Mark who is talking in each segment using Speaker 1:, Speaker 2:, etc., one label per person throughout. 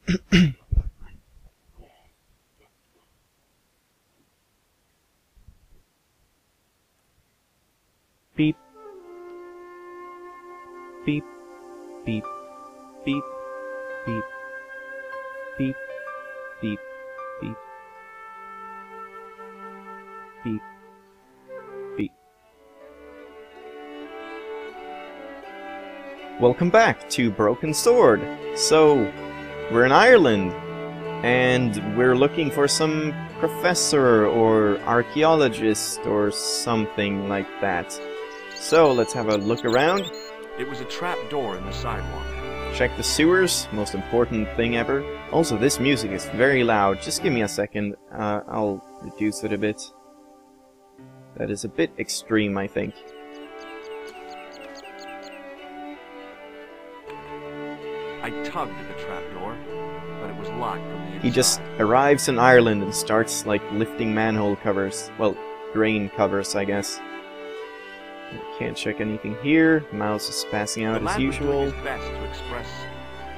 Speaker 1: Beep. Beep. Beep. Beep. Beep. Beep. Beep. Beep. Beep. Beep. Welcome back to Broken Sword. So, we're in Ireland, and we're looking for some professor or archaeologist or something like that. So, let's have a look around.
Speaker 2: It was a trap door in the sidewalk.
Speaker 1: Check the sewers, most important thing ever. Also, this music is very loud. Just give me a second. I'll reduce it a bit. That is a bit extreme, I think.
Speaker 2: I tugged at the trap door, but it was locked from the inside.
Speaker 1: He just arrives in Ireland and starts, like, lifting manhole covers. Well, drain covers, I guess. Can't check anything here. Mouse is passing out as usual.
Speaker 2: The lad was doing his best to express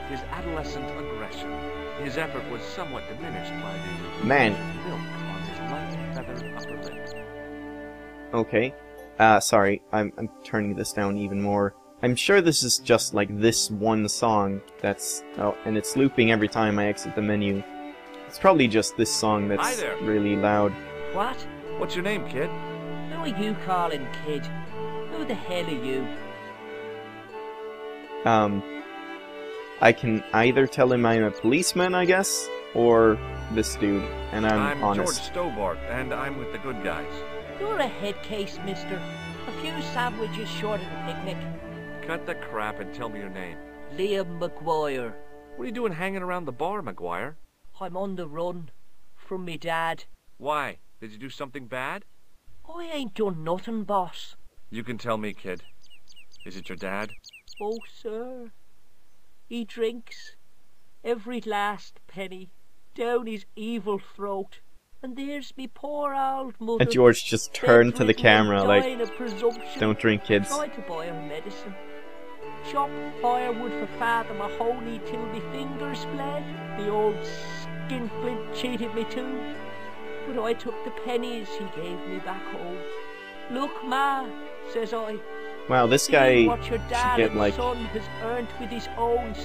Speaker 2: his adolescent aggression. His effort was somewhat diminished by the milk on his light feathered upper lip.
Speaker 1: Okay. Sorry. I'm turning this down even more. I'm sure this is just like this one song that's... Oh, and it's looping every time I exit the menu. It's probably just this song that's really loud.
Speaker 3: What?
Speaker 2: What's your name, kid?
Speaker 3: Who are you calling kid? Who the hell are you?
Speaker 1: I can either tell him I'm a policeman, I guess, or this dude, and I'm honest.
Speaker 2: George Stobart, and I'm with the good guys.
Speaker 3: You're a head case, mister. A few sandwiches short of a picnic.
Speaker 2: Cut the crap and tell me your name.
Speaker 3: Liam McGuire.
Speaker 2: What are you doing hanging around the bar, McGuire?
Speaker 3: I'm on the run. From me dad.
Speaker 2: Why? Did you do something bad?
Speaker 3: I ain't done nothing, boss.
Speaker 2: You can tell me, kid. Is it your dad?
Speaker 3: Oh, sir. He drinks every last penny down his evil throat. And there's me poor old mother.
Speaker 1: And George just turned to the camera like, don't drink, kids.
Speaker 3: Tried to buy her medicine. Chopped firewood for Father Mahoney till me fingers bled. The old skinflint cheated me too. But I took the pennies he gave me back home. Look, Ma, says I.
Speaker 1: Wow, this guy should get like... I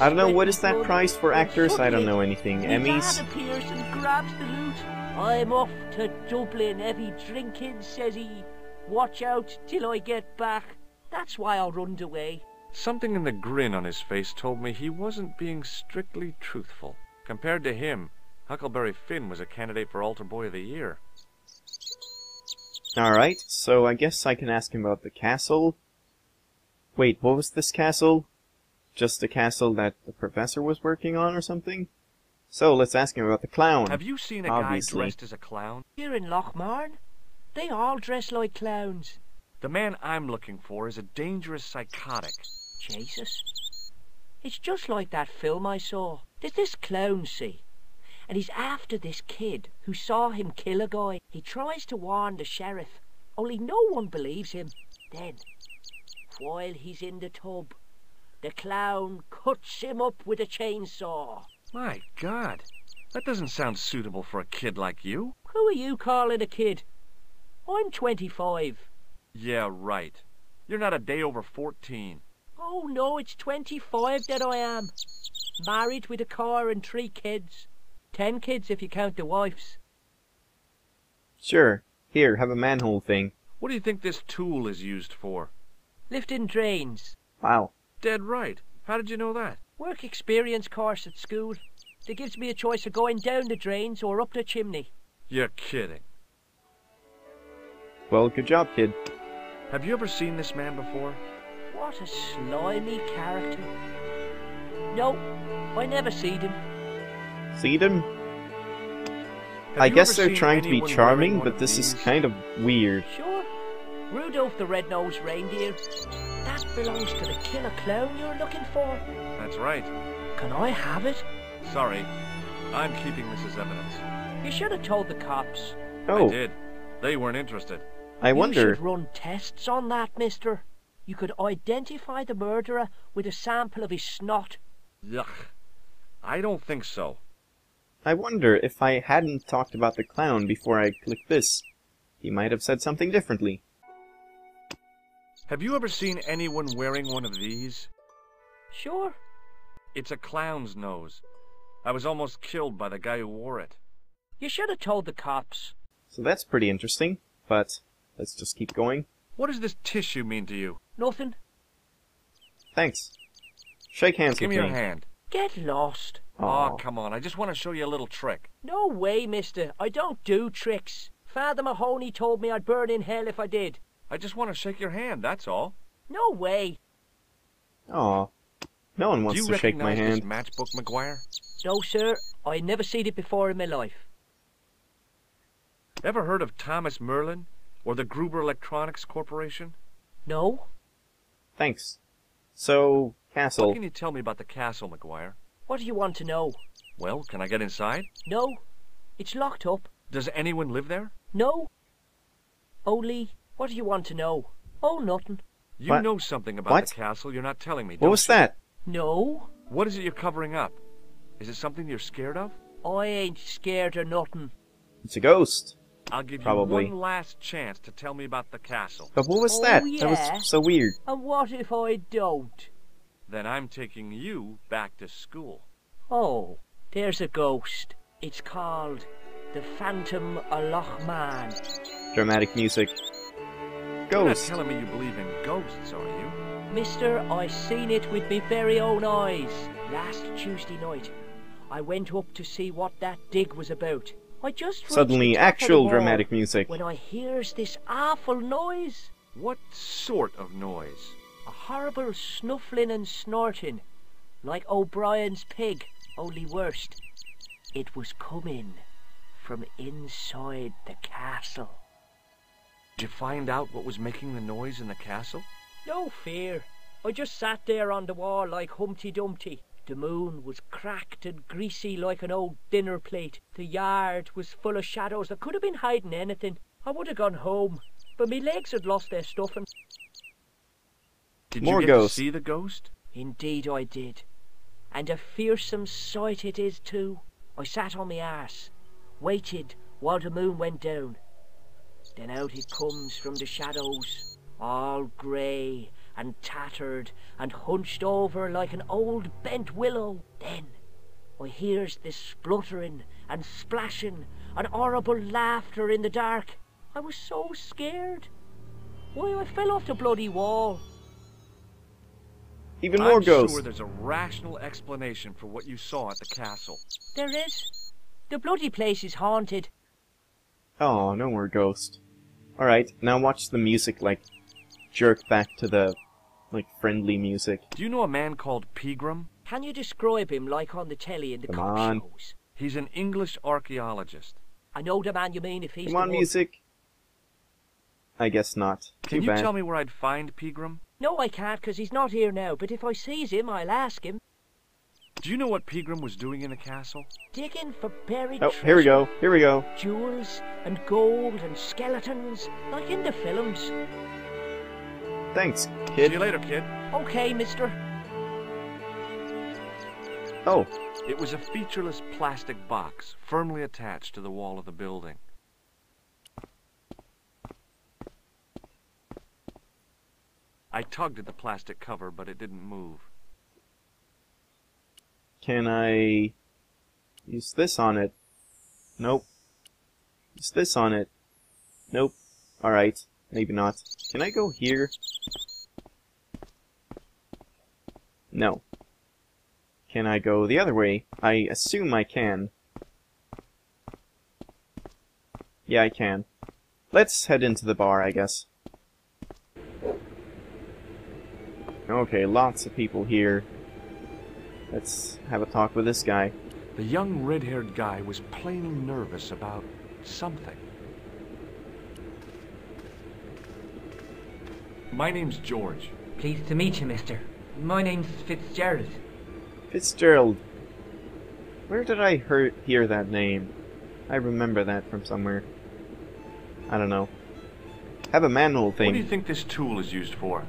Speaker 1: don't know, what is that prize for actors? I don't know anything. Emmys?
Speaker 3: Dad appears and grabs the loot. I'm off to Dublin, heavy drinking, says he. Watch out till I get back. That's why I runned away.
Speaker 2: Something in the grin on his face told me he wasn't being strictly truthful. Compared to him, Huckleberry Finn was a candidate for Altar Boy of the Year.
Speaker 1: Alright, so I guess I can ask him about the castle. Wait, what was this castle? Just a castle that the professor was working on or something? So, let's ask him about the clown.
Speaker 2: Have you seen a guy dressed as a clown?
Speaker 3: Here in Lochmarn, they all dress like clowns.
Speaker 2: The man I'm looking for is a dangerous psychotic.
Speaker 3: Jesus. It's just like that film I saw. There's this clown, see? And he's after this kid who saw him kill a guy. He tries to warn the sheriff, only no one believes him. Then, while he's in the tub, the clown cuts him up with a chainsaw.
Speaker 2: My God, that doesn't sound suitable for a kid like you.
Speaker 3: Who are you calling a kid? I'm 25.
Speaker 2: Yeah, right. You're not a day over 14.
Speaker 3: Oh no, it's 25 that I am. Married with a car and 3 kids. 10 kids if you count the wives.
Speaker 1: Sure. Here, have a manhole thing.
Speaker 2: What do you think this tool is used for?
Speaker 3: Lifting drains.
Speaker 1: Wow.
Speaker 2: Dead right. How did you know that?
Speaker 3: Work experience course at school. That gives me a choice of going down the drains or up the chimney.
Speaker 2: You're kidding.
Speaker 1: Well, good job, kid.
Speaker 2: Have you ever seen this man before?
Speaker 3: What a slimy character. No, I never seen him.
Speaker 1: Seen him? I guess they're trying to be charming, but this is kind of weird.
Speaker 3: Sure. Rudolph the Red-Nosed Reindeer. That belongs to the killer clown you're looking for.
Speaker 2: That's right.
Speaker 3: Can I have it?
Speaker 2: Sorry. I'm keeping this as evidence.
Speaker 3: You should have told the cops.
Speaker 1: Oh.
Speaker 2: I did. They weren't interested.
Speaker 1: I wonder...
Speaker 3: You should run tests on that, mister. You could identify the murderer with a sample of his snot.
Speaker 2: Yuck. I don't think so.
Speaker 1: I wonder if I hadn't talked about the clown before I clicked this. He might have said something differently.
Speaker 2: Have you ever seen anyone wearing one of these?
Speaker 3: Sure.
Speaker 2: It's a clown's nose. I was almost killed by the guy who wore it.
Speaker 3: You should have told the cops.
Speaker 1: So that's pretty interesting, but let's just keep going.
Speaker 2: What does this tissue mean to you?
Speaker 3: Nothing.
Speaker 1: Thanks. Shake hands
Speaker 2: Give
Speaker 1: with
Speaker 2: me
Speaker 1: me.
Speaker 2: your hand.
Speaker 3: Get lost.
Speaker 2: Oh, come on. I just want to show you a little trick.
Speaker 3: No way, mister. I don't do tricks. Father Mahoney told me I'd burn in hell if I did.
Speaker 2: I just want to shake your hand, that's all.
Speaker 3: No way.
Speaker 1: Aw. No one wants to shake my
Speaker 2: Do you
Speaker 1: hand.
Speaker 2: recognize this matchbook, McGuire?
Speaker 3: No, sir. I never seen it before in my life.
Speaker 2: Ever heard of Thomas Merlin or the Gruber Electronics Corporation?
Speaker 3: No?
Speaker 1: Thanks. So, castle.
Speaker 2: What can you tell me about the castle, McGuire?
Speaker 3: What do you want to know?
Speaker 2: Well, can I get inside?
Speaker 3: No. It's locked up.
Speaker 2: Does anyone live there?
Speaker 3: No. Only, what do you want to know? Oh, nothing.
Speaker 2: You
Speaker 1: What?
Speaker 2: know something about
Speaker 1: What?
Speaker 2: the castle you're not telling me,
Speaker 1: What
Speaker 2: don't
Speaker 1: was
Speaker 2: you?
Speaker 1: that?
Speaker 3: No.
Speaker 2: What is it you're covering up? Is it something you're scared of?
Speaker 3: I ain't scared of nothing.
Speaker 1: It's a ghost.
Speaker 2: I'll give
Speaker 1: Probably.
Speaker 2: you one last chance to tell me about the castle.
Speaker 1: But what was
Speaker 3: Oh,
Speaker 1: that? That
Speaker 3: yeah?
Speaker 1: was so weird.
Speaker 3: And what if I don't?
Speaker 2: Then I'm taking you back to school.
Speaker 3: Oh, there's a ghost. It's called the Phantom of Loch Man.
Speaker 1: Dramatic music.
Speaker 2: You're not
Speaker 1: Ghost.
Speaker 2: telling me you believe in ghosts, are you?
Speaker 3: Mister, I seen it with me very own eyes. Last Tuesday night, I went up to see what that dig was about. I just reached
Speaker 1: Suddenly,
Speaker 3: the top of the
Speaker 1: actual
Speaker 3: wall
Speaker 1: dramatic music.
Speaker 3: when I hears this awful noise.
Speaker 2: What sort of noise?
Speaker 3: A horrible snuffling and snorting, like O'Brien's pig, only worse. It was coming from inside the castle.
Speaker 2: Did you find out what was making the noise in the castle?
Speaker 3: No fear. I just sat there on the wall like Humpty Dumpty. The moon was cracked and greasy like an old dinner plate. The yard was full of shadows that could have been hiding anything. I would have gone home, but me legs had lost their stuffing.
Speaker 2: Did
Speaker 1: More
Speaker 2: you get
Speaker 1: ghosts.
Speaker 2: to see the ghost?
Speaker 3: Indeed I did. And a fearsome sight it is too. I sat on me arse, waited while the moon went down. Then out it comes from the shadows, all grey and tattered and hunched over like an old bent willow. Then I hears this spluttering and splashing and horrible laughter in the dark. I was so scared. Why, I fell off the bloody wall.
Speaker 1: Even more
Speaker 2: I'm
Speaker 1: ghosts.
Speaker 2: sure there's a rational explanation for what you saw at the castle.
Speaker 3: There is. The bloody place is haunted.
Speaker 1: Oh, no more ghost. Alright, now watch the music, like, jerk back to the, like, friendly music.
Speaker 2: Do you know a man called Pegram?
Speaker 3: Can you describe him like on the telly in the
Speaker 1: Come
Speaker 3: cop
Speaker 1: on.
Speaker 3: shows?
Speaker 2: He's an English archaeologist.
Speaker 3: I know the man you mean if he's
Speaker 1: Come
Speaker 3: the
Speaker 1: on,
Speaker 3: one.
Speaker 1: music. I guess not.
Speaker 2: Can
Speaker 1: Too
Speaker 2: you
Speaker 1: bad.
Speaker 2: tell me where I'd find Pegram?
Speaker 3: No, I can't, 'cause he's not here now, but if I sees him, I'll ask him.
Speaker 2: Do you know what Pegram was doing in the castle?
Speaker 3: Digging for buried
Speaker 1: Oh,
Speaker 3: treasure.
Speaker 1: here we go. Here we go.
Speaker 3: Jewels and gold and skeletons, like in the films.
Speaker 1: Thanks,
Speaker 2: See you
Speaker 1: kid.
Speaker 2: later, kid.
Speaker 3: Okay, mister.
Speaker 1: Oh,
Speaker 2: It was a featureless plastic box firmly attached to the wall of the building. I tugged at the plastic cover, but it didn't move.
Speaker 1: can I use this on it? Nope. Use this on it? Nope. Alright, maybe not. Can I go here? No. Can I go the other way? I assume I can. Yeah, I can. Let's head into the bar, I guess. Okay, lots of people here. Let's have a talk with this guy.
Speaker 2: The young red-haired guy was plainly nervous about something. My name's George.
Speaker 3: Pleased to meet you, mister. My name's Fitzgerald.
Speaker 1: Fitzgerald. Where did I hear that name? I remember that from somewhere. I don't know. Have a manhole
Speaker 2: What do you
Speaker 1: thing.
Speaker 2: think this tool is used for?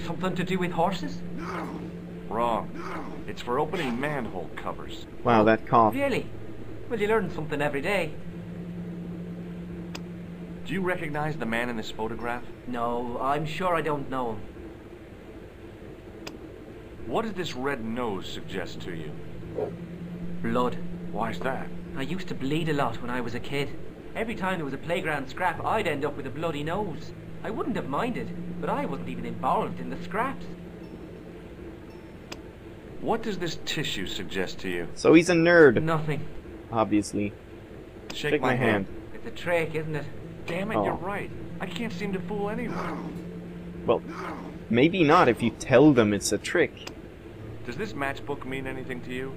Speaker 3: Something to do with horses?
Speaker 2: Wrong. It's for opening manhole covers.
Speaker 1: Wow, that cough.
Speaker 3: Really? Well, you learn something every day.
Speaker 2: Do you recognize the man in this photograph?
Speaker 3: No, I'm sure I don't know him.
Speaker 2: What does this red nose suggest to you?
Speaker 3: Blood.
Speaker 2: Why's that?
Speaker 3: I used to bleed a lot when I was a kid. Every time there was a playground scrap, I'd end up with a bloody nose. I wouldn't have minded, but I wasn't even involved in the scraps.
Speaker 2: What does this tissue suggest to you?
Speaker 1: So he's a nerd,
Speaker 3: Nothing.
Speaker 1: obviously.
Speaker 2: Shake
Speaker 1: my hand.
Speaker 3: It's a trick, isn't it?
Speaker 2: Damn it,
Speaker 1: Oh.
Speaker 2: you're right. I can't seem to fool anyone.
Speaker 1: Well, maybe not if you tell them it's a trick.
Speaker 2: Does this matchbook mean anything to you?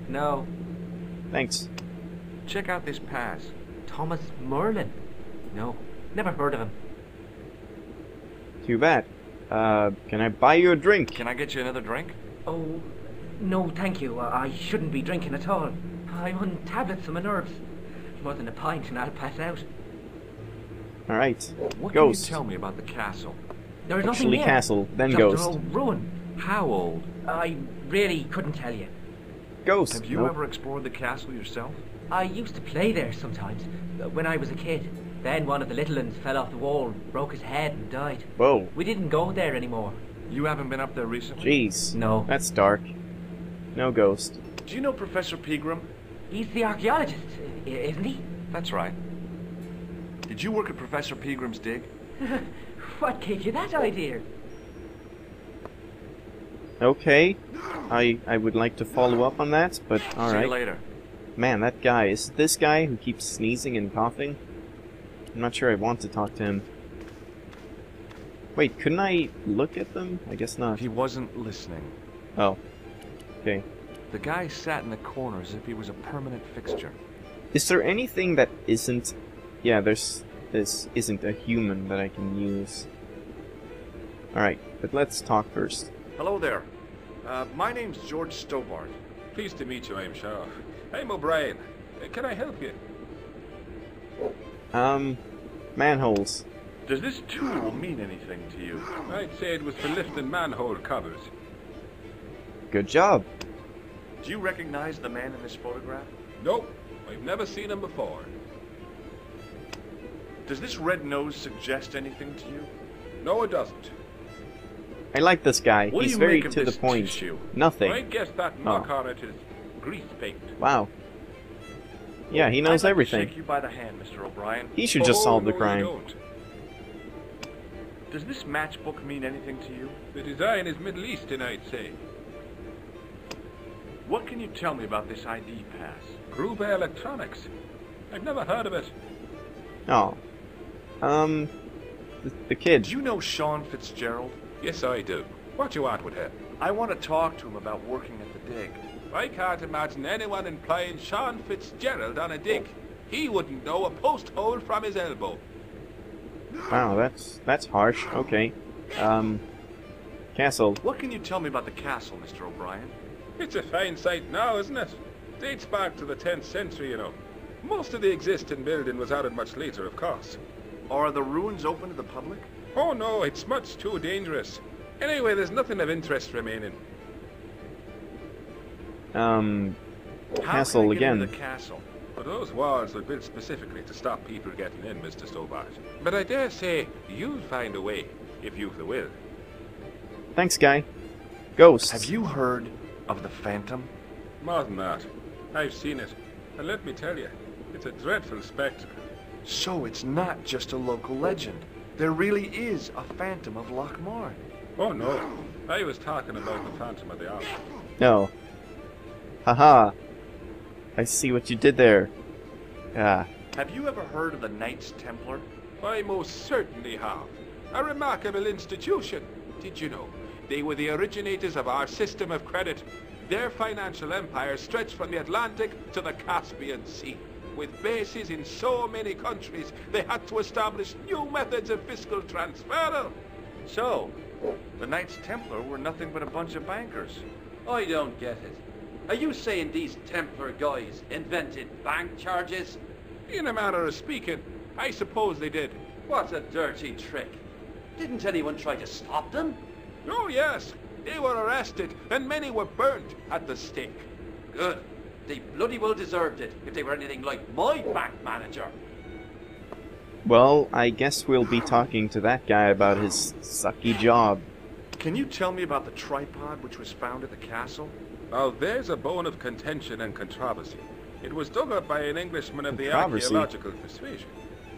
Speaker 3: No.
Speaker 1: Thanks.
Speaker 2: Check out this pass.
Speaker 3: Thomas Merlin? No. Never heard of him.
Speaker 1: Too bad. Can I buy you a drink?
Speaker 2: Can I get you another drink?
Speaker 3: Oh, no thank you. I shouldn't be drinking at all. I'm on tablets for my nerves. More than a pint and I'll pass out.
Speaker 1: Alright.
Speaker 2: What
Speaker 1: Ghost.
Speaker 2: can you tell me about the castle?
Speaker 3: There is nothing
Speaker 1: Actually,
Speaker 3: here.
Speaker 1: castle, then
Speaker 3: Just
Speaker 1: ghost.
Speaker 3: an old ruin.
Speaker 2: How old?
Speaker 3: I really couldn't tell you.
Speaker 1: Ghost.
Speaker 2: Have you
Speaker 1: Nope.
Speaker 2: ever explored the castle yourself?
Speaker 3: I used to play there sometimes, when I was a kid. Then one of the little ones fell off the wall, broke his head and died.
Speaker 1: Whoa.
Speaker 3: We didn't go there anymore.
Speaker 2: You haven't been up there recently?
Speaker 1: Jeez.
Speaker 3: No.
Speaker 1: That's dark. No ghost.
Speaker 2: Do you know Professor Pegram?
Speaker 3: He's the archaeologist, isn't he?
Speaker 2: That's right. Did you work at Professor Pegram's dig?
Speaker 3: What gave you that idea?
Speaker 1: Okay. I would like to follow up on that, but
Speaker 2: See you
Speaker 1: alright.
Speaker 2: later.
Speaker 1: Man, that guy. Is it this guy who keeps sneezing and coughing? I'm not sure I want to talk to him. Wait, couldn't I look at them? I guess not.
Speaker 2: He wasn't listening.
Speaker 1: Oh. Okay.
Speaker 2: The guy sat in the corner as if he was a permanent fixture.
Speaker 1: Is there anything that isn't... Yeah, this isn't a human that I can use. Alright, but let's talk first.
Speaker 2: Hello there. My name's George Stobart.
Speaker 4: Pleased to meet you, I'm sure. I'm O'Brien. Can I help you?
Speaker 1: Manholes.
Speaker 2: Does this tool mean anything to you?
Speaker 4: I'd say it was for lifting manhole covers.
Speaker 1: Good job.
Speaker 2: Do you recognize the man in this photograph?
Speaker 4: Nope, I've never seen him before.
Speaker 2: Does this red nose suggest anything to you?
Speaker 4: No, it doesn't.
Speaker 1: I like this guy.
Speaker 2: What do
Speaker 1: He's
Speaker 2: you
Speaker 1: very
Speaker 2: make of
Speaker 1: to the
Speaker 2: this
Speaker 1: point.
Speaker 2: tissue?
Speaker 1: Nothing.
Speaker 4: I guess that mark on it is grease paint.
Speaker 1: Wow. Yeah, he knows
Speaker 2: I'd like
Speaker 1: everything.
Speaker 2: To shake you by the hand, Mr. O'Brien.
Speaker 1: He should just solve the
Speaker 4: no,
Speaker 1: crime.
Speaker 4: You don't.
Speaker 2: Does this matchbook mean anything to you?
Speaker 4: The design is Middle Eastern, I'd say.
Speaker 2: What can you tell me about this ID pass?
Speaker 4: Gruber Electronics. I've never heard of it.
Speaker 1: Oh. The kid.
Speaker 2: Do you know Sean Fitzgerald?
Speaker 4: Yes, I do. What you want with him?
Speaker 2: I want to talk to him about working at the dig.
Speaker 4: I can't imagine anyone employing Sean Fitzgerald on a dig. He wouldn't know a post hole from his elbow.
Speaker 1: Wow, that's harsh. Okay. Castle.
Speaker 2: What can you tell me about the castle, Mr. O'Brien?
Speaker 4: It's a fine sight now, isn't it? Dates back to the 10th century, you know. Most of the existing building was added much later, of course.
Speaker 2: Are the ruins open to the public?
Speaker 4: Oh no, it's much too dangerous. Anyway, there's nothing of interest remaining.
Speaker 2: How
Speaker 1: Castle
Speaker 2: can I get
Speaker 1: again.
Speaker 2: into the castle?
Speaker 4: But those walls were built specifically to stop people getting in, Mr. Stobart. But I dare say you'll find a way, if you've the will.
Speaker 1: Thanks, guy. Ghosts.
Speaker 2: Have you heard of the Phantom?
Speaker 4: More than that, I've seen it. And let me tell you, it's a dreadful spectacle.
Speaker 2: So it's not just a local legend. There really is a Phantom of Lochmore.
Speaker 4: Oh no, I was talking about the Phantom of the Opera.
Speaker 1: No. Haha. I see what you did there. Ah.
Speaker 2: Have you ever heard of the Knights Templar?
Speaker 4: I most certainly have. A remarkable institution. Did you know? They were the originators of our system of credit. Their financial empire stretched from the Atlantic to the Caspian Sea. With bases in so many countries, they had to establish new methods of fiscal transfer.
Speaker 2: So, the Knights Templar were nothing but a bunch of bankers.
Speaker 5: I don't get it. Are you saying these Templar guys invented bank charges?
Speaker 4: In a manner of speaking, I suppose they did.
Speaker 5: What a dirty trick. Didn't anyone try to stop them?
Speaker 4: Oh yes, They were arrested, and many were burnt at the stake.
Speaker 5: Good. They bloody well deserved it if they were anything like my bank manager.
Speaker 1: Well, I guess we'll be talking to that guy about his sucky job.
Speaker 6: Can you tell me about the tripod which was found at the castle?
Speaker 4: Now, there's a bone of contention and controversy. It was dug up by an Englishman of the
Speaker 1: Controversy?
Speaker 4: archaeological persuasion.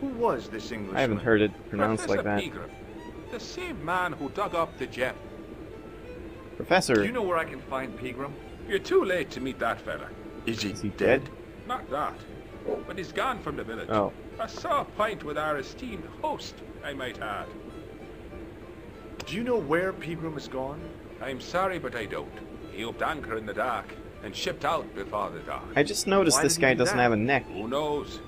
Speaker 6: Who was this Englishman?
Speaker 1: I haven't heard it pronounced
Speaker 4: Professor
Speaker 1: like that.
Speaker 4: Pegram, the same man who dug up the gem.
Speaker 1: Professor,
Speaker 6: Do you know where I can find Pegram?
Speaker 4: You're too late to meet that fella.
Speaker 6: Is he
Speaker 1: dead?
Speaker 4: Not that, but he's gone from the village.
Speaker 1: Oh.
Speaker 4: A sore point with our esteemed host, I might add.
Speaker 6: Do you know where Pegram has gone?
Speaker 4: I'm sorry, but I don't. He upped anchor in the dark and shipped out before the dawn.
Speaker 1: I just noticed
Speaker 6: Why
Speaker 1: this
Speaker 6: did he
Speaker 1: guy
Speaker 6: do
Speaker 1: doesn't
Speaker 6: that?
Speaker 1: have a neck.
Speaker 4: Who knows?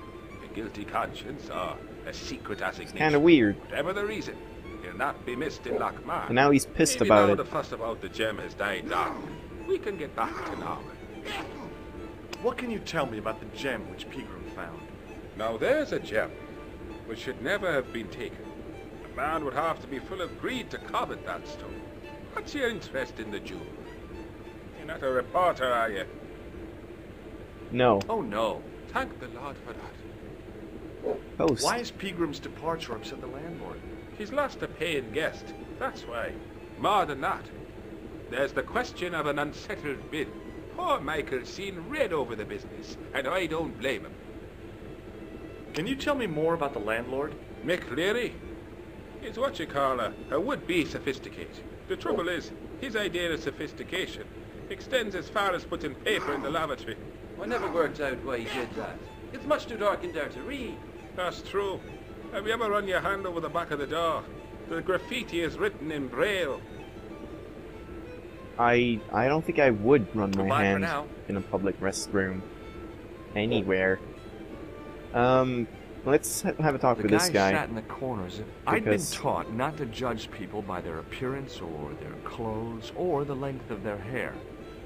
Speaker 4: A guilty conscience or a secret assignation.
Speaker 1: Kind of weird.
Speaker 4: Whatever the reason, he'll not be missed in Lochmar.
Speaker 1: And now he's pissed
Speaker 4: Maybe
Speaker 1: about
Speaker 4: now
Speaker 1: it.
Speaker 4: the fuss about the gem has died down, we can get back to normal.
Speaker 6: What can you tell me about the gem which Pegram found?
Speaker 4: Now there's a gem which should never have been taken. A man would have to be full of greed to covet that stone. What's your interest in the jewel? You're not a reporter, are you?
Speaker 1: No.
Speaker 6: Oh no.
Speaker 4: Thank the Lord for that.
Speaker 1: Post.
Speaker 6: Why is Pegram's departure upset the landlord?
Speaker 4: He's lost a paying guest, that's why. More than that, there's the question of an unsettled bill. Poor Michael's seen red over the business, and I don't blame him.
Speaker 6: Can you tell me more about the landlord?
Speaker 4: Mick Leary is what you call a would-be sophisticate. The trouble is, his idea of sophistication extends as far as putting paper in the lavatory.
Speaker 5: I never worked out why he did that. It's much too dark in there to read.
Speaker 4: That's true. Have you ever run your hand over the back of the door? The graffiti is written in Braille.
Speaker 1: I don't think I would run
Speaker 6: Goodbye
Speaker 1: my
Speaker 6: for
Speaker 1: hand
Speaker 6: now.
Speaker 1: in a public restroom. Anywhere. Let's have a talk
Speaker 7: The
Speaker 1: with
Speaker 7: guy
Speaker 1: this guy.
Speaker 7: sat in the corner as if I'd been
Speaker 1: Because-
Speaker 7: taught not to judge people by their appearance or their clothes or the length of their hair.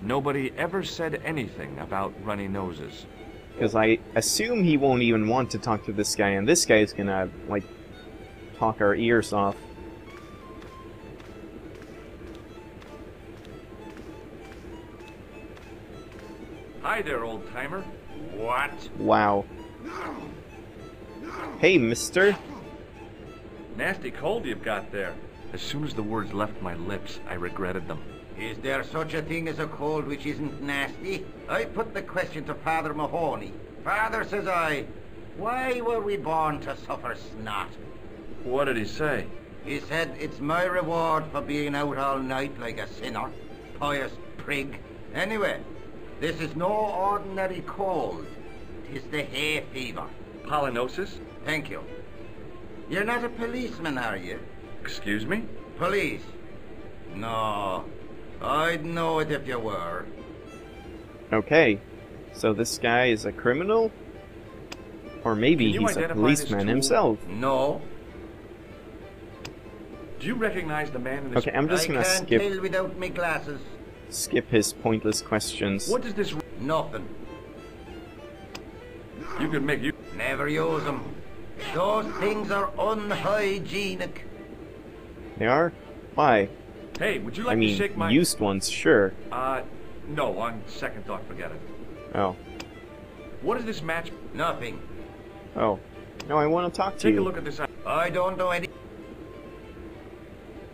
Speaker 7: Nobody ever said anything about runny noses.
Speaker 1: Because I assume he won't even want to talk to this guy, and this guy's gonna, like, talk our ears off.
Speaker 6: Hi there, old timer. What?
Speaker 1: Wow. Hey, mister.
Speaker 6: Nasty cold you've got there.
Speaker 7: As soon as the words left my lips, I regretted them.
Speaker 8: Is there such a thing as a cold which isn't nasty? I put the question to Father Mahoney. Father, says I, why were we born to suffer snot?
Speaker 6: What did he say?
Speaker 8: He said, it's my reward for being out all night like a sinner. Pious prig. Anyway, this is no ordinary cold. 'Tis the hay fever.
Speaker 6: Pollinosis?
Speaker 8: Thank you. You're not a policeman, are you?
Speaker 6: Excuse me?
Speaker 8: Police? No. I'd know it if you were.
Speaker 1: Okay. So this guy is a criminal? Or maybe
Speaker 6: Can you
Speaker 1: he's a
Speaker 6: identify
Speaker 1: policeman
Speaker 6: this tool?
Speaker 1: himself.
Speaker 8: No.
Speaker 6: Do you recognize the man in this?
Speaker 1: Okay, I'm just
Speaker 8: I
Speaker 1: gonna
Speaker 8: can't tell without me glasses.
Speaker 1: skip his pointless questions.
Speaker 6: What does this...
Speaker 8: Nothing.
Speaker 6: You could make you...
Speaker 8: Never use them. Those things are unhygienic.
Speaker 1: They are? Why?
Speaker 6: Hey, would you
Speaker 1: I
Speaker 6: like to
Speaker 1: mean,
Speaker 6: shake my...
Speaker 1: used ones, sure.
Speaker 6: No, on second thought, forget it.
Speaker 1: Oh.
Speaker 6: What is this match?
Speaker 8: Nothing.
Speaker 1: Oh. No, I want to talk to
Speaker 6: Take
Speaker 1: you.
Speaker 6: a look at this.
Speaker 8: I don't know any...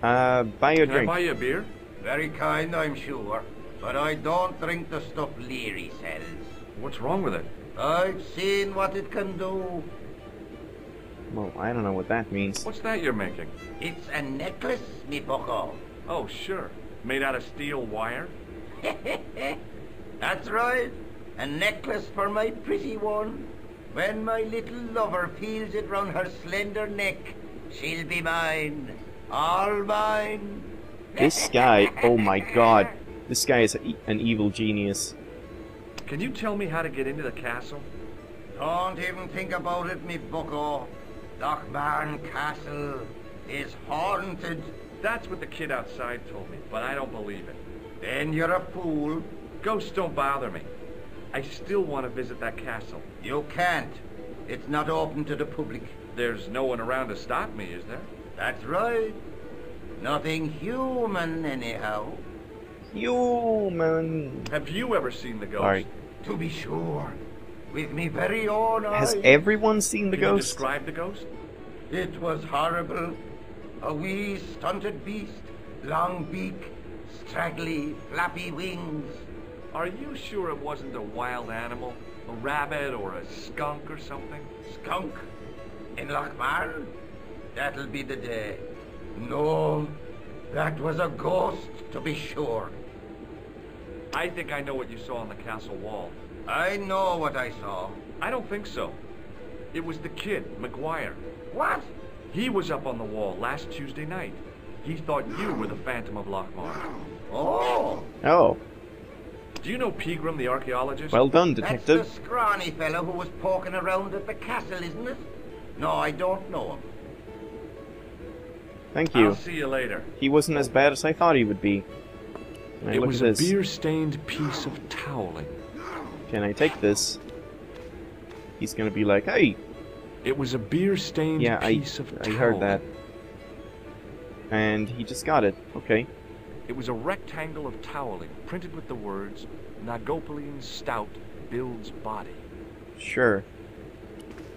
Speaker 1: Buy you a
Speaker 6: Can I
Speaker 1: drink.
Speaker 6: buy you a beer?
Speaker 8: Very kind, I'm sure. But I don't drink the stuff Leary sells.
Speaker 6: What's wrong with it?
Speaker 8: I've seen what it can do.
Speaker 1: Well, I don't know what that means.
Speaker 6: What's that you're making?
Speaker 8: It's a necklace, me bucko.
Speaker 6: Oh, sure. Made out of steel wire?
Speaker 8: That's right. A necklace for my pretty one. When my little lover feels it round her slender neck, she'll be mine. All mine.
Speaker 1: This guy, oh my god. This guy is an evil genius.
Speaker 6: Can you tell me how to get into the castle?
Speaker 8: Don't even think about it, me bucko. Lochmarn Castle is haunted.
Speaker 6: That's what the kid outside told me, but I don't believe it.
Speaker 8: Then you're a fool.
Speaker 6: Ghosts don't bother me. I still want to visit that castle.
Speaker 8: You can't. It's not open to the public.
Speaker 6: There's no one around to stop me, is there?
Speaker 8: That's right. Nothing human, anyhow.
Speaker 1: Human.
Speaker 7: Have you ever seen the ghost?
Speaker 1: Alright.
Speaker 8: To be sure. With me very own
Speaker 1: Has
Speaker 8: eyes.
Speaker 1: everyone seen the
Speaker 7: Can you
Speaker 1: ghost?
Speaker 7: describe the ghost?
Speaker 8: It was horrible. A wee stunted beast, long beak, straggly, flappy wings.
Speaker 7: Are you sure it wasn't a wild animal? A rabbit or a skunk or something?
Speaker 8: Skunk? In Lochmarn? That'll be the day. No, that was a ghost, to be sure.
Speaker 7: I think I know what you saw on the castle wall.
Speaker 8: I know what I saw.
Speaker 7: I don't think so. It was the kid, McGuire.
Speaker 8: What?
Speaker 7: He was up on the wall last Tuesday night. He thought you were the Phantom of Lochmarn.
Speaker 8: Oh,
Speaker 1: Oh,
Speaker 7: Do you know Pegram, the archaeologist?
Speaker 1: well done,
Speaker 8: that's
Speaker 1: detective.
Speaker 8: the scrawny fellow who was poking around at the castle, isn't it? No, I don't know him.
Speaker 1: Thank you.
Speaker 7: I'll see you later.
Speaker 1: He wasn't as bad as I thought he would be. Now
Speaker 7: It
Speaker 1: look
Speaker 7: was
Speaker 1: at
Speaker 7: a
Speaker 1: this.
Speaker 7: beer-stained piece of toweling.
Speaker 1: Can I take this? He's gonna be like, hey!
Speaker 7: It was a beer-stained
Speaker 1: Yeah,
Speaker 7: piece of
Speaker 1: I
Speaker 7: toweling.
Speaker 1: heard that. And he just got it. Okay.
Speaker 7: It was a rectangle of toweling printed with the words, Nagopolian Stout builds body.
Speaker 1: Sure.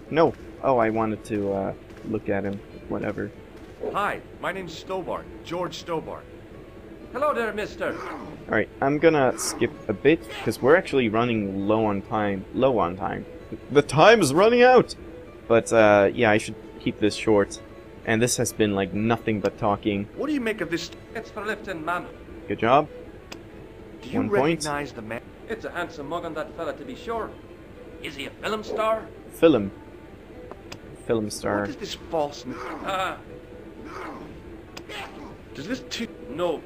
Speaker 1: No. Oh, I wanted to, look at him. Whatever.
Speaker 7: Hi, my name's Stobart, George Stobart.
Speaker 5: Hello there, mister.
Speaker 1: Alright, I'm gonna skip a bit, because we're actually running low on time. Low on time. The time is running out! But, yeah, I should keep this short. And this has been, like, nothing but talking.
Speaker 7: What do you make of this?
Speaker 5: It's for lifting man.
Speaker 1: Good job.
Speaker 7: Do you
Speaker 1: 1 point.
Speaker 7: recognize the man?
Speaker 5: It's a handsome mug on that fella, to be sure. Is he a film star?
Speaker 1: Film. Film star.
Speaker 7: What is this false?
Speaker 5: Ah,
Speaker 7: Does this?
Speaker 5: no.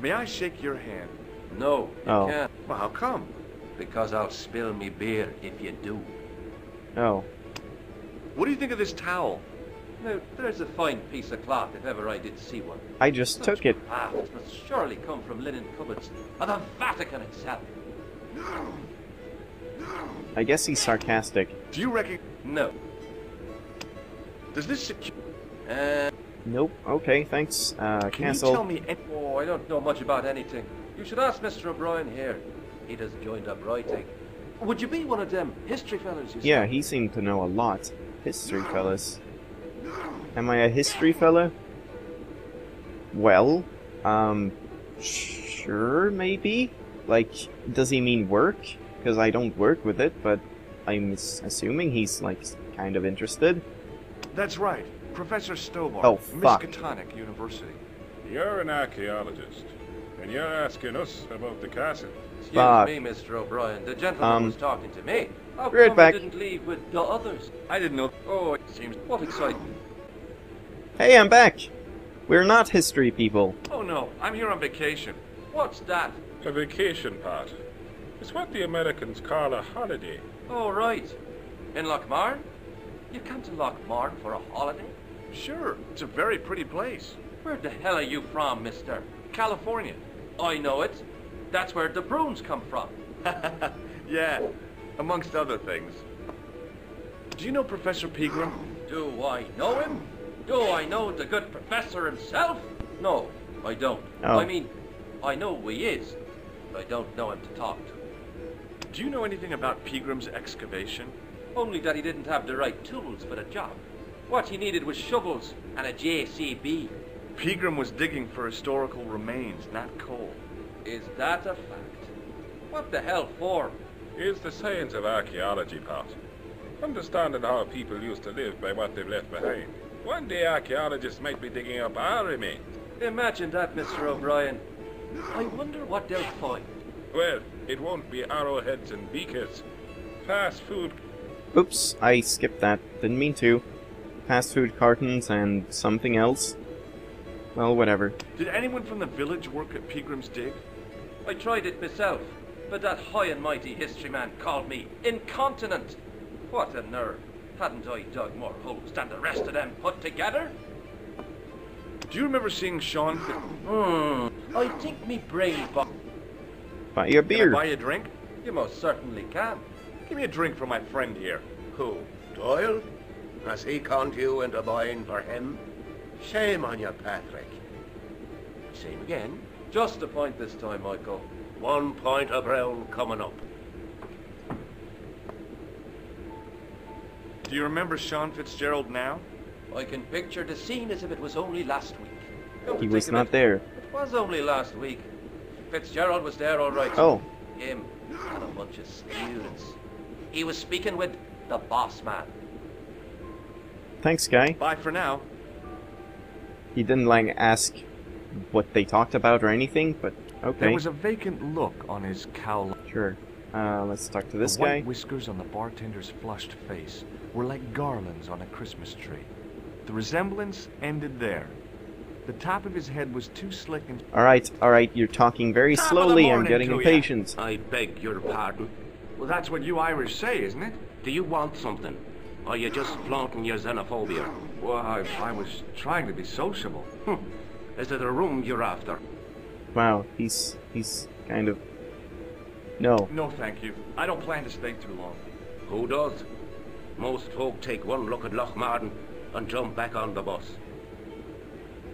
Speaker 7: May I shake your hand?
Speaker 5: No, you
Speaker 1: Oh.
Speaker 5: can't.
Speaker 7: Well, how come?
Speaker 5: Because I'll spill me beer if you do.
Speaker 1: Oh.
Speaker 7: What do you think of this towel?
Speaker 5: Now, there's a fine piece of cloth if ever I did see one.
Speaker 1: I just took it.
Speaker 5: Crafts must surely come from linen cupboards of the Vatican itself.
Speaker 1: I guess he's sarcastic.
Speaker 7: Do you reckon?
Speaker 5: No.
Speaker 7: Does this secure?
Speaker 1: Nope. Okay, thanks.
Speaker 7: Can
Speaker 1: Cancel.
Speaker 7: you tell me?
Speaker 5: Oh, I don't know much about anything. You should ask Mr. O'Brien here. He does joined up writing. Would you be one of them history fellas, you
Speaker 1: Yeah,
Speaker 5: say?
Speaker 1: he seemed to know a lot. History fellas. Am I a history fella? Well, sure, maybe? Like, does he mean work? Because I don't work with it, but I'm assuming he's, like, kind of interested.
Speaker 7: That's right, Professor Stobart,
Speaker 1: Oh, fuck.
Speaker 7: Miskatonic University.
Speaker 9: You're an archaeologist, and you're asking us about the castle.
Speaker 5: Excuse
Speaker 1: Fuck.
Speaker 5: me, Mr. O'Brien. The gentleman was talking to me. How
Speaker 1: Right
Speaker 5: come
Speaker 1: back.
Speaker 5: you didn't leave with the others?
Speaker 7: I didn't know.
Speaker 5: Oh, it seems... What exciting.
Speaker 1: Hey, I'm back! We're not history people.
Speaker 7: Oh no, I'm here on vacation.
Speaker 5: What's that?
Speaker 9: A vacation part. It's what the Americans call a holiday.
Speaker 5: Oh, right. In Lochmarn? You come to Lochmarn for a holiday?
Speaker 7: Sure, it's a very pretty place.
Speaker 5: Where the hell are you from, mister?
Speaker 7: California.
Speaker 5: I know it. That's where the prunes come from.
Speaker 7: Yeah, amongst other things. Do you know Professor Pegram?
Speaker 5: Do I know him? Do I know the good professor himself? No, I don't.
Speaker 1: Oh.
Speaker 5: I mean, I know who he is, but I don't know him to talk to.
Speaker 7: Do you know anything about Pegram's excavation?
Speaker 5: Only that he didn't have the right tools for the job. What he needed was shovels and a JCB.
Speaker 7: Pegram was digging for historical remains, not coal.
Speaker 5: Is that a fact? What the hell for?
Speaker 9: It's the science of archaeology part. Understanding how people used to live by what they've left behind. One day archaeologists might be digging up our remains.
Speaker 5: Imagine that, Mr. O'Brien. I wonder what they'll find.
Speaker 9: Well, it won't be arrowheads and beakers. Fast food.
Speaker 1: Oops, I skipped that. Didn't mean to. Fast food cartons and something else. Well, whatever.
Speaker 7: Did anyone from the village work at Pegram's dig?
Speaker 5: I tried it myself, but that high and mighty history man called me incontinent. What a nerve. Hadn't I dug more holes than the rest of them put together?
Speaker 7: Do you remember seeing Sean?
Speaker 5: I think me brain box.
Speaker 1: Buy your
Speaker 7: Can I
Speaker 1: beer.
Speaker 7: buy you a drink?
Speaker 5: You most certainly can.
Speaker 7: Give me a drink for my friend here.
Speaker 8: Who? Doyle? Has he conned you into buying for him? Shame on you, Patrick. Same again.
Speaker 5: Just a point this time, Michael.
Speaker 8: 1 point of brown coming up.
Speaker 6: Do you remember Sean Fitzgerald now?
Speaker 5: I can picture the scene as if it was only last week. Come to
Speaker 1: He
Speaker 5: think
Speaker 1: was
Speaker 5: of
Speaker 1: not
Speaker 5: it,
Speaker 1: there.
Speaker 5: It was only last week. Fitzgerald was there, all right.
Speaker 1: Oh.
Speaker 5: Him and a bunch of students. He was speaking with the boss man.
Speaker 1: Thanks, guy.
Speaker 6: Bye for now.
Speaker 1: He didn't, like, ask what they talked about or anything, but
Speaker 7: There
Speaker 1: okay.
Speaker 7: was a vacant look on his cowl.
Speaker 1: Sure. Let's talk to this
Speaker 7: The white
Speaker 1: guy.
Speaker 7: whiskers on the bartender's flushed face were like garlands on a Christmas tree. The resemblance ended there. The top of his head was too slick and...
Speaker 1: Alright, you're talking very
Speaker 7: Top of the
Speaker 1: slowly, I'm
Speaker 7: morning
Speaker 1: getting
Speaker 7: to ya.
Speaker 1: impatient.
Speaker 8: I beg your pardon.
Speaker 7: Well, that's what you Irish say, isn't it?
Speaker 8: Do you want something? Or are you just flaunting your xenophobia?
Speaker 7: Well, I was trying to be sociable.
Speaker 8: Is it a room you're after?
Speaker 1: Wow, he's kind of... No.
Speaker 7: No, thank you. I don't plan to stay too long.
Speaker 8: Who does? Most folk take one look at Lochmarden and jump back on the bus.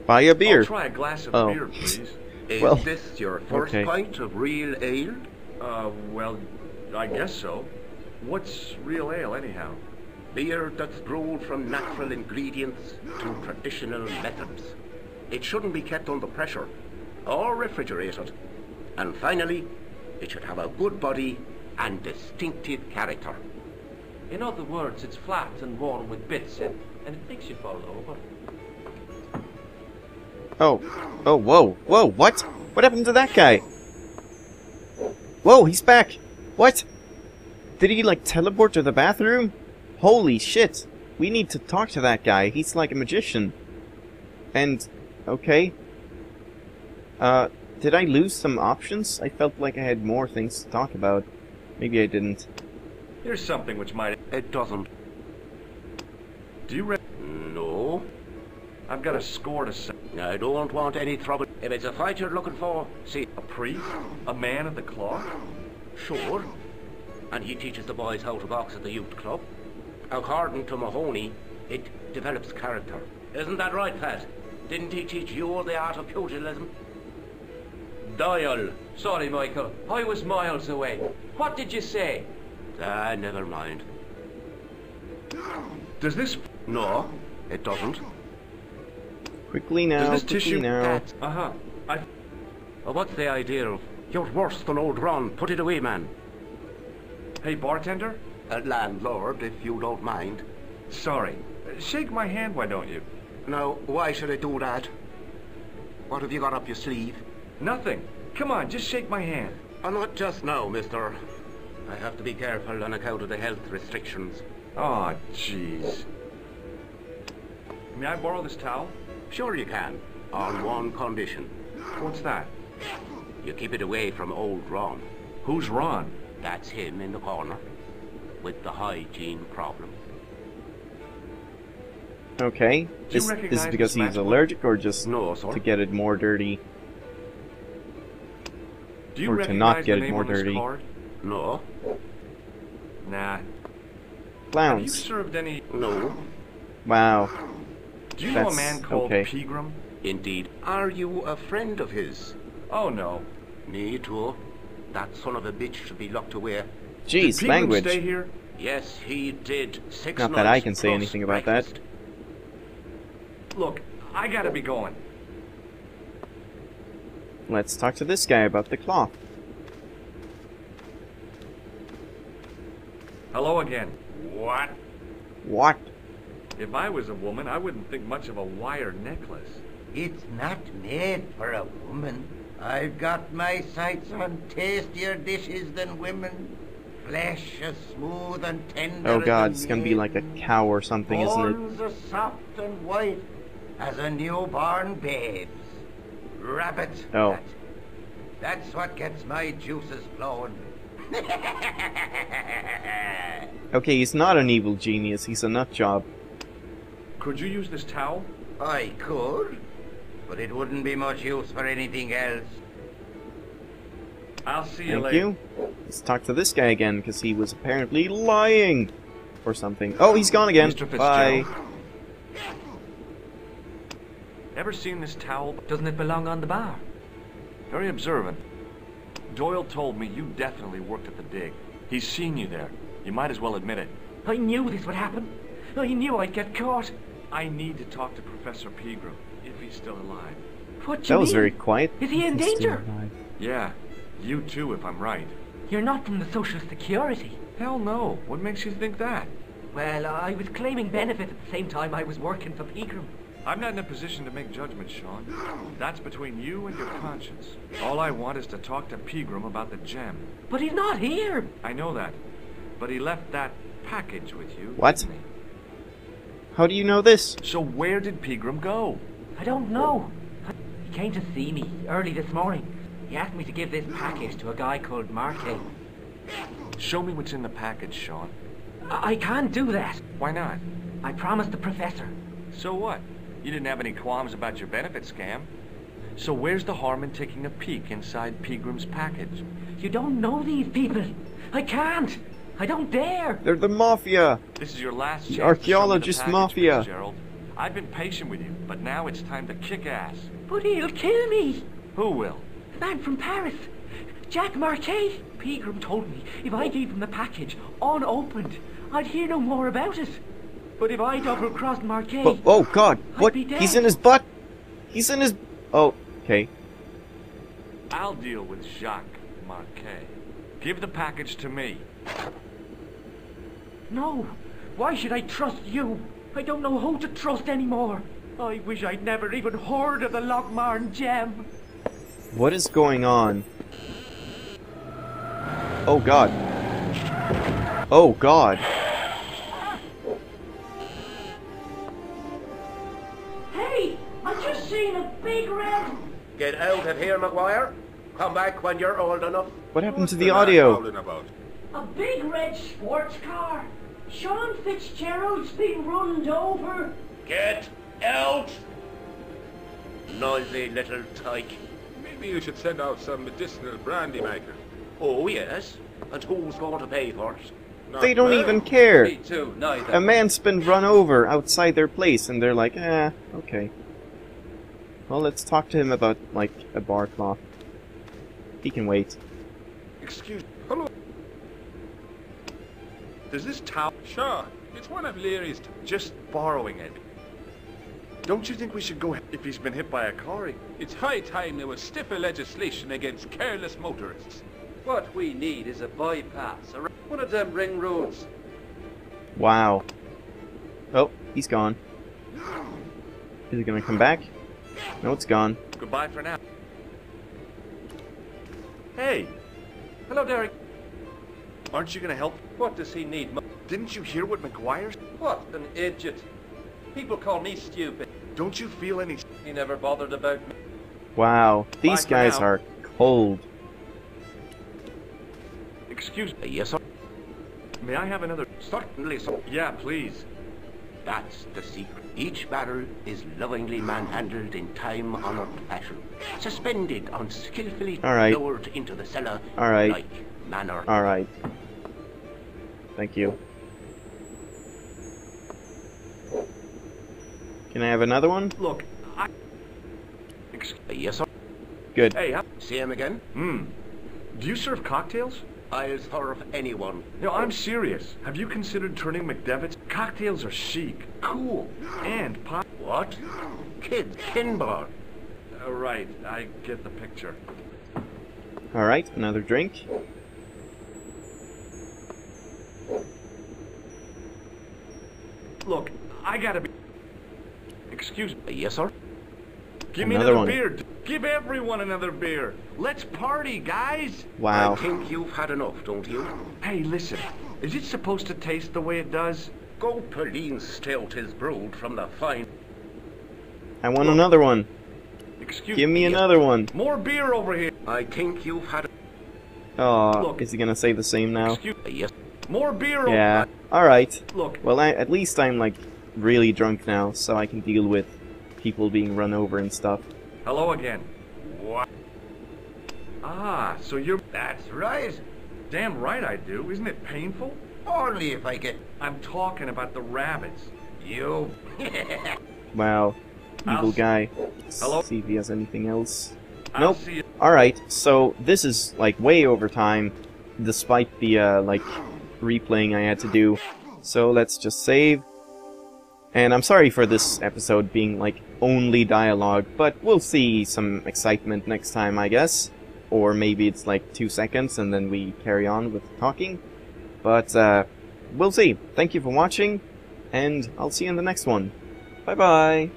Speaker 1: Buy a beer.
Speaker 7: I'll try a glass of
Speaker 1: Oh.
Speaker 7: beer, please.
Speaker 8: Is
Speaker 1: Well,
Speaker 8: this your first
Speaker 1: okay.
Speaker 8: pint of real ale?
Speaker 7: Well, I guess so. What's real ale, anyhow?
Speaker 8: Beer that's brewed from natural ingredients to traditional methods. It shouldn't be kept under pressure or refrigerated. And finally, it should have a good body and distinctive character.
Speaker 5: In other words, it's flat and worn with bits in, and it makes you fall over.
Speaker 1: Oh, whoa, what? What happened to that guy? Whoa, he's back! What? Did he, like, teleport to the bathroom? Holy shit! We need to talk to that guy, he's like a magician. And, okay. Did I lose some options? I felt like I had more things to talk about. Maybe I didn't.
Speaker 7: Here's something which might...
Speaker 8: It doesn't.
Speaker 7: Do you...
Speaker 8: No.
Speaker 7: I've got a score to settle.
Speaker 8: I don't want any trouble. If it's a fight you're looking for, see.
Speaker 7: A priest? A man at the clock?
Speaker 8: Sure. And he teaches the boys how to box at the youth club. According to Mahoney, it develops character. Isn't that right, Pat? Didn't he teach you the art of pugilism? Dial.
Speaker 5: Sorry, Michael. I was miles away. What did you say?
Speaker 8: Ah, never mind.
Speaker 7: Does this...
Speaker 8: No, it doesn't.
Speaker 1: Quickly now,
Speaker 7: Does this
Speaker 1: quickly
Speaker 7: tissue...
Speaker 1: now.
Speaker 7: Uh-huh.
Speaker 8: Well, what's the idea of... You're worse than old Ron. Put it away, man.
Speaker 7: Hey, bartender?
Speaker 8: Landlord, if you don't mind.
Speaker 7: Sorry. Shake my hand, why don't you?
Speaker 8: Now, why should I do that? What have you got up your sleeve?
Speaker 7: Nothing. Come on, just shake my hand.
Speaker 8: Oh, not just now, mister. I have to be careful on account of the health restrictions.
Speaker 7: Aw, jeez. May I borrow this towel?
Speaker 8: Sure you can, on one condition.
Speaker 7: What's that?
Speaker 8: You keep it away from old Ron.
Speaker 7: Who's Ron?
Speaker 8: That's him in the corner, with the hygiene problem.
Speaker 1: Okay.
Speaker 7: Do you
Speaker 1: Is
Speaker 7: recognize
Speaker 1: it because
Speaker 7: this
Speaker 1: he's
Speaker 7: matchbook?
Speaker 1: allergic or just
Speaker 8: No, sir.
Speaker 1: to get it more dirty?
Speaker 7: Do you
Speaker 1: Or to
Speaker 7: recognize
Speaker 1: not
Speaker 7: the
Speaker 1: get it
Speaker 7: name
Speaker 1: more
Speaker 7: on this
Speaker 1: dirty.
Speaker 7: card?
Speaker 8: No,
Speaker 7: Nah. Have you
Speaker 1: Clowns.
Speaker 7: served any...
Speaker 8: no,
Speaker 1: Wow.
Speaker 7: Do you know a
Speaker 1: That's
Speaker 7: man called
Speaker 1: okay.
Speaker 7: Pegram?
Speaker 8: indeed. Are you a friend of his?
Speaker 7: Oh, no.
Speaker 8: Me too. That son of a bitch should be locked away.
Speaker 1: Jeez,
Speaker 7: Did Pegram
Speaker 1: language.
Speaker 7: stay here?
Speaker 8: Yes, he did. 6
Speaker 1: Not that I
Speaker 8: nights
Speaker 1: can say
Speaker 8: plus
Speaker 1: anything about
Speaker 8: breakfast.
Speaker 1: that.
Speaker 7: Look, I gotta be going.
Speaker 1: Let's talk to this guy about the cloth.
Speaker 7: Hello again.
Speaker 8: What?
Speaker 1: What?
Speaker 7: If I was a woman, I wouldn't think much of a wire necklace.
Speaker 8: It's not made for a woman. I've got my sights on tastier dishes than women. Flesh as smooth and tender
Speaker 1: Oh
Speaker 8: as
Speaker 1: god,
Speaker 8: a
Speaker 1: it's gonna be like a
Speaker 8: maiden.
Speaker 1: cow or something, isn't it?
Speaker 8: Bones are soft and white as a newborn babe's. Rabbit.
Speaker 1: Oh.
Speaker 8: That's what gets my juices flowing.
Speaker 1: Okay, he's not an evil genius, he's a nut job.
Speaker 7: Could you use this towel?
Speaker 8: I could, but it wouldn't be much use for anything else.
Speaker 7: I'll see you
Speaker 1: Thank
Speaker 7: later.
Speaker 1: you. Let's talk to this guy again, because he was apparently lying. Or something. Oh, he's gone again.
Speaker 7: Mr.
Speaker 1: Bye.
Speaker 7: Fitzgerald. Ever seen this towel?
Speaker 3: Doesn't it belong on the bar?
Speaker 7: Very observant. Doyle told me you definitely worked at the dig. He's seen you there. You might as well admit it.
Speaker 3: I knew this would happen. I knew I'd get caught.
Speaker 7: I need to talk to Professor Pegram, if he's still alive.
Speaker 3: What do you
Speaker 1: That was
Speaker 3: mean?
Speaker 1: very quiet.
Speaker 3: Is he in
Speaker 1: He's still
Speaker 3: danger?
Speaker 1: alive.
Speaker 7: Yeah, you too, if I'm right.
Speaker 3: You're not from the Social Security.
Speaker 7: Hell no. What makes you think that?
Speaker 3: Well, I was claiming benefits at the same time I was working for Pegram.
Speaker 7: I'm not in a position to make judgments, Sean. That's between you and your conscience. All I want is to talk to Pegram about the gem.
Speaker 3: But he's not here.
Speaker 7: I know that. But he left that package with you,
Speaker 1: What?
Speaker 7: didn't he?
Speaker 1: How do you know this?
Speaker 7: So where did Pegram go?
Speaker 3: I don't know. He came to see me early this morning. He asked me to give this package to a guy called Marquet.
Speaker 7: Show me what's in the package, Sean.
Speaker 3: I can't do that.
Speaker 7: Why not?
Speaker 3: I promised the professor.
Speaker 7: So what? You didn't have any qualms about your benefit scam. So where's the harm in taking a peek inside Pegram's package?
Speaker 3: You don't know these people. I can't. I don't dare.
Speaker 1: They're the Mafia!
Speaker 7: This is your last chance
Speaker 1: The
Speaker 7: to show me the
Speaker 1: archaeologist
Speaker 7: package,
Speaker 1: mafia.
Speaker 7: Fitzgerald. I've been patient with you, but now it's time to kick ass.
Speaker 3: But he'll kill me.
Speaker 7: Who will?
Speaker 3: The man from Paris. Jack Marquet. Pegram told me if I gave him the package unopened, I'd hear no more about it. But if I double-crossed Marquet...
Speaker 1: Oh god! What?
Speaker 3: be dead.
Speaker 1: He's in his butt! He's in his... Oh, okay.
Speaker 7: I'll deal with Jacques Marquet. Give the package to me.
Speaker 3: No. Why should I trust you? I don't know who to trust anymore. I wish I'd never even heard of the Lochmarn gem.
Speaker 1: What is going on? Oh god. Oh god.
Speaker 3: Hey! I just seen a big red...
Speaker 8: Get out of here, Maguire. Come back when you're old enough.
Speaker 1: What happened to
Speaker 9: What's
Speaker 1: the
Speaker 9: man
Speaker 1: audio?
Speaker 9: howling about?
Speaker 3: A big red sports car. Sean Fitzgerald's been runned over.
Speaker 8: Get out! Noisy little tyke.
Speaker 9: Maybe you should send out some medicinal brandy maker.
Speaker 8: Oh, yes. And who's going to pay for it?
Speaker 9: Not
Speaker 1: They don't
Speaker 9: well.
Speaker 1: even care!
Speaker 5: Me too, neither.
Speaker 1: A man's been run over outside their place and they're like, okay. Well, let's talk to him about, like, a bar cloth. He can wait.
Speaker 6: Excuse me.
Speaker 9: Hello.
Speaker 6: Does this towel...
Speaker 9: Sure, it's one of Leary's.
Speaker 6: Just borrowing it. Don't you think we should go if he's been hit by a car?
Speaker 9: It's high time there was stiffer legislation against careless motorists.
Speaker 5: What we need is a bypass, one of them ring roads.
Speaker 1: Wow. Oh, he's gone. Is it gonna come back? No, it's gone.
Speaker 7: Goodbye for now. Hey,
Speaker 5: Hello, Derek.
Speaker 6: Aren't you gonna help?
Speaker 5: What does he need?
Speaker 6: Didn't you hear what Maguire...
Speaker 5: What an idiot. People call me stupid.
Speaker 6: Don't you feel any...
Speaker 5: He never bothered about me.
Speaker 1: Wow, these
Speaker 7: Bye for
Speaker 1: guys
Speaker 7: now.
Speaker 1: are cold.
Speaker 7: excuse me.
Speaker 8: Yes, sir.
Speaker 7: May I have another?
Speaker 8: Certainly, sir.
Speaker 7: Yeah, please.
Speaker 8: That's the secret. Each barrel is lovingly manhandled in time-honored fashion, suspended on skillfully
Speaker 1: Alright.
Speaker 8: lowered into the cellar
Speaker 1: Alright.
Speaker 8: like manner.
Speaker 1: Alright. Thank you. Can I have another one?
Speaker 7: Look,
Speaker 8: Yes, sir.
Speaker 1: Good.
Speaker 7: hey,
Speaker 8: Same again.
Speaker 7: do you serve cocktails?
Speaker 8: I'll serve anyone.
Speaker 7: No, I'm serious. Have you considered turning McDevitt's? Cocktails are chic, cool, and pop.
Speaker 8: What? Kids, pinball.
Speaker 7: Right, I get the picture.
Speaker 1: Alright, another drink.
Speaker 7: Look, I gotta be... Excuse me.
Speaker 8: Yes, sir.
Speaker 7: Give me
Speaker 1: Another
Speaker 7: another
Speaker 1: one.
Speaker 7: beer. Give everyone another beer. Let's party, guys.
Speaker 1: Wow.
Speaker 8: I think you've had enough, don't you?
Speaker 7: Hey, listen. Is it supposed to taste the way it does?
Speaker 8: Gopelin stout is brewed from the fine...
Speaker 1: I want another one.
Speaker 7: Excuse
Speaker 1: Give me another one.
Speaker 7: More beer over here.
Speaker 8: I think you've had...
Speaker 1: Oh,
Speaker 7: Look.
Speaker 1: is he gonna say the same now?
Speaker 7: Excuse
Speaker 8: Yes.
Speaker 7: More beer
Speaker 1: Yeah. Alright.
Speaker 7: Look,
Speaker 1: Well, at least I'm, like, really drunk now, so I can deal with people being run over and stuff.
Speaker 7: hello again.
Speaker 8: What?
Speaker 7: Ah, so you're...
Speaker 8: That's right.
Speaker 7: Damn right I do. Isn't it painful?
Speaker 8: Only if I get...
Speaker 7: I'm talking about the rabbits.
Speaker 8: You...
Speaker 1: Wow. evil guy.
Speaker 8: Hello?
Speaker 1: See if he has anything else.
Speaker 5: I'll
Speaker 1: Nope.
Speaker 5: see you.
Speaker 1: Alright, so this is like way over time, despite the like replaying I had to do. So let's just save. And I'm sorry for this episode being like only dialogue, but we'll see some excitement next time, I guess. Or maybe it's like 2 seconds and then we carry on with talking. But we'll see. Thank you for watching, and I'll see you in the next one. Bye bye!